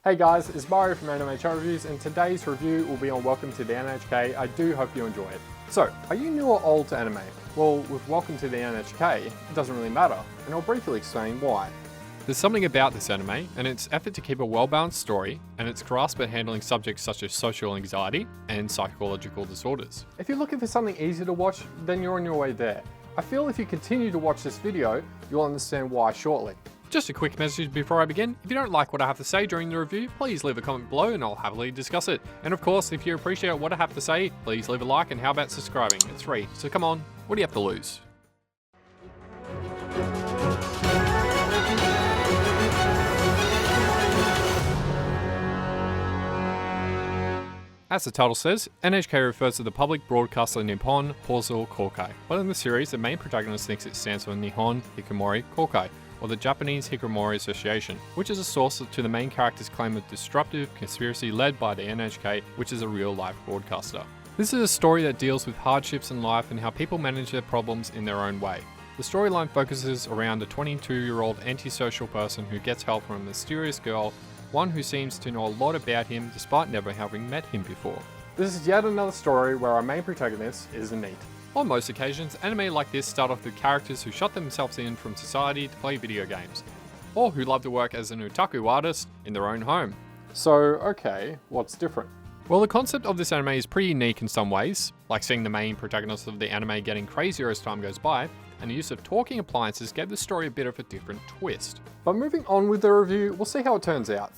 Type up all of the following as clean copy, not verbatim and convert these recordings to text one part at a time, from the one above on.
Hey guys, it's Mario from Manga Reviews, and today's review will be on Welcome to the N.H.K. I do hope you enjoy it. So, are you new or old to anime? Well, with Welcome to the N.H.K, it doesn't really matter, and I'll briefly explain why. There's something about this anime, and its effort to keep a well-balanced story, and its grasp at handling subjects such as social anxiety and psychological disorders. If you're looking for something easy to watch, then you're on your way there. I feel if you continue to watch this video, you'll understand why shortly. Just a quick message before I begin, if you don't like what I have to say during the review, please leave a comment below and I'll happily discuss it. And of course, if you appreciate what I have to say, please leave a like, and how about subscribing? It's free, so come on, what do you have to lose? As the title says, N.H.K refers to the public broadcaster Nippon Hikikomori Kyokai, but in the series, the main protagonist thinks it stands for Nihon Hikikomori Kyokai, or the Japanese Hikikomori Association, which is a source to the main character's claim of disruptive conspiracy led by the N.H.K, which is a real-life broadcaster. This is a story that deals with hardships in life and how people manage their problems in their own way. The storyline focuses around a 22-year-old antisocial person who gets help from a mysterious girl, one who seems to know a lot about him despite never having met him before. This is yet another story where our main protagonist is a NEET. On most occasions, anime like this start off with characters who shut themselves in from society to play video games, or who love to work as an otaku artist in their own home. So, okay, what's different? Well, the concept of this anime is pretty unique in some ways, like seeing the main protagonist of the anime getting crazier as time goes by, and the use of talking appliances gave the story a bit of a different twist. But moving on with the review, we'll see how it turns out.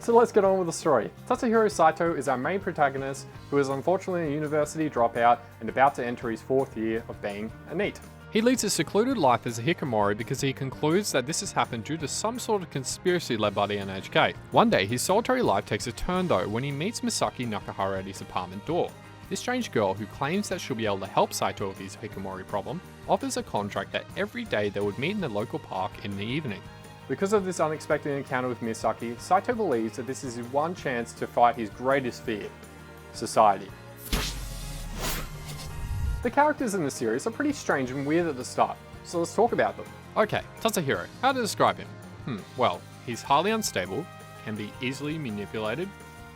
So let's get on with the story. Tatsuhiro Satou is our main protagonist, who is unfortunately a university dropout and about to enter his 4th year of being a NEET. He leads a secluded life as a hikikomori because he concludes that this has happened due to some sort of conspiracy led by the N.H.K. One day, his solitary life takes a turn though when he meets Misaki Nakahara at his apartment door. This strange girl, who claims that she'll be able to help Saito with his hikikomori problem, offers a contract that every day they would meet in the local park in the evening. Because of this unexpected encounter with Misaki, Saito believes that this is his one chance to fight his greatest fear: society. The characters in the series are pretty strange and weird at the start, so let's talk about them. Okay, Tatsuhiro, how to describe him? Well, he's highly unstable, can be easily manipulated,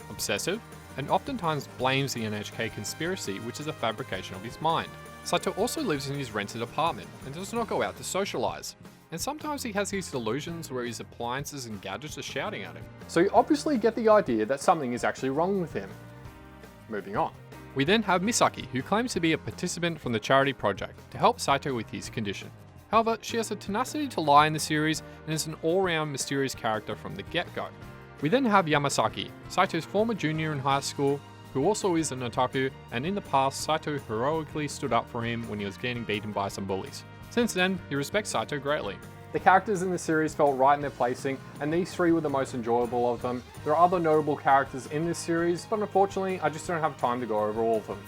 obsessive, and oftentimes blames the N.H.K conspiracy, which is a fabrication of his mind. Saito also lives in his rented apartment and does not go out to socialize. And sometimes he has these delusions where his appliances and gadgets are shouting at him. So you obviously get the idea that something is actually wrong with him. Moving on. We then have Misaki, who claims to be a participant from the charity project to help Saito with his condition. However, she has a tenacity to lie in the series and is an all-round mysterious character from the get-go. We then have Yamasaki, Saito's former junior in high school, who also is an otaku, and in the past Saito heroically stood up for him when he was getting beaten by some bullies. Since then, he respects Saito greatly. The characters in the series felt right in their placing, and these three were the most enjoyable of them. There are other notable characters in this series, but unfortunately I just don't have time to go over all of them.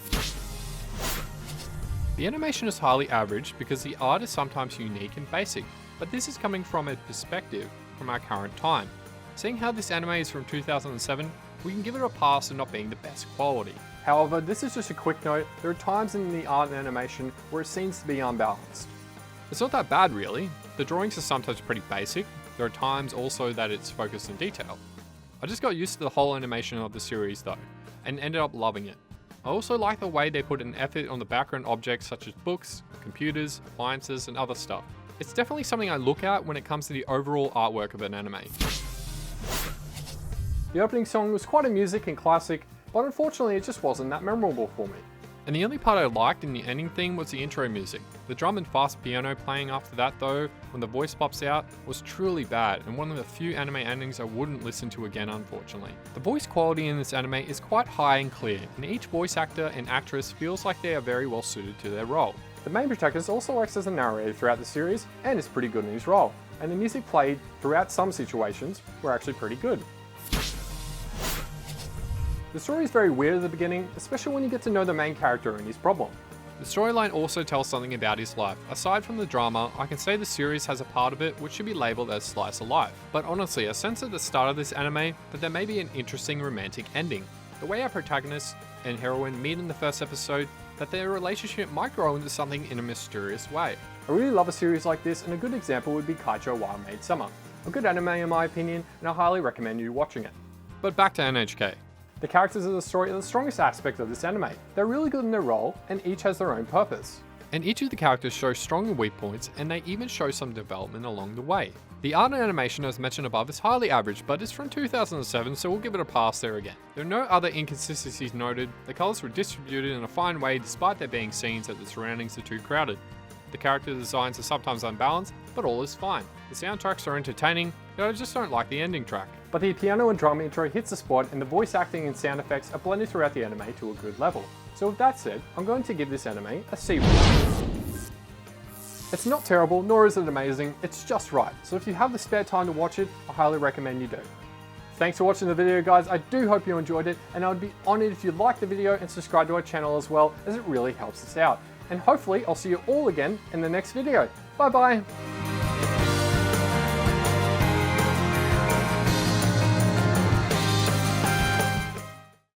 The animation is highly average because the art is sometimes unique and basic, but this is coming from a perspective from our current time. Seeing how this anime is from 2007, we can give it a pass of not being the best quality. However, this is just a quick note, there are times in the art and animation where it seems to be unbalanced. It's not that bad really. The drawings are sometimes pretty basic. There are times also that it's focused in detail. I just got used to the whole animation of the series though, and ended up loving it. I also like the way they put an effort on the background objects such as books, computers, appliances, and other stuff. It's definitely something I look at when it comes to the overall artwork of an anime. The opening song was quite a music and classic, but unfortunately it just wasn't that memorable for me. And the only part I liked in the ending theme was the intro music. The drum and fast piano playing after that though, when the voice pops out, was truly bad and one of the few anime endings I wouldn't listen to again unfortunately. The voice quality in this anime is quite high and clear, and each voice actor and actress feels like they are very well suited to their role. The main protagonist also acts as a narrator throughout the series and is pretty good in his role, and the music played throughout some situations were actually pretty good. The story is very weird at the beginning, especially when you get to know the main character and his problem. The storyline also tells something about his life. Aside from the drama, I can say the series has a part of it which should be labelled as slice of life. But honestly, I sense at the start of this anime that there may be an interesting romantic ending. The way our protagonist and heroine meet in the first episode, that their relationship might grow into something in a mysterious way. I really love a series like this, and a good example would be Kaicho Wild Maid Summer. A good anime in my opinion, and I highly recommend you watching it. But back to N.H.K. The characters of the story are the strongest aspect of this anime. They're really good in their role, and each has their own purpose. And each of the characters shows strong and weak points, and they even show some development along the way. The art and animation as mentioned above is highly average, but it's from 2007, so we'll give it a pass there again. There are no other inconsistencies noted, the colours were distributed in a fine way despite there being scenes that the surroundings are too crowded. The character designs are sometimes unbalanced, but all is fine. The soundtracks are entertaining, but I just don't like the ending track. But the piano and drum intro hits the spot, and the voice acting and sound effects are blended throughout the anime to a good level. So with that said, I'm going to give this anime a C+. It's not terrible, nor is it amazing, it's just right. So if you have the spare time to watch it, I highly recommend you do. Thanks for watching the video guys, I do hope you enjoyed it, and I would be honoured if you liked the video and subscribe to our channel as well, as it really helps us out. And hopefully I'll see you all again in the next video. Bye bye!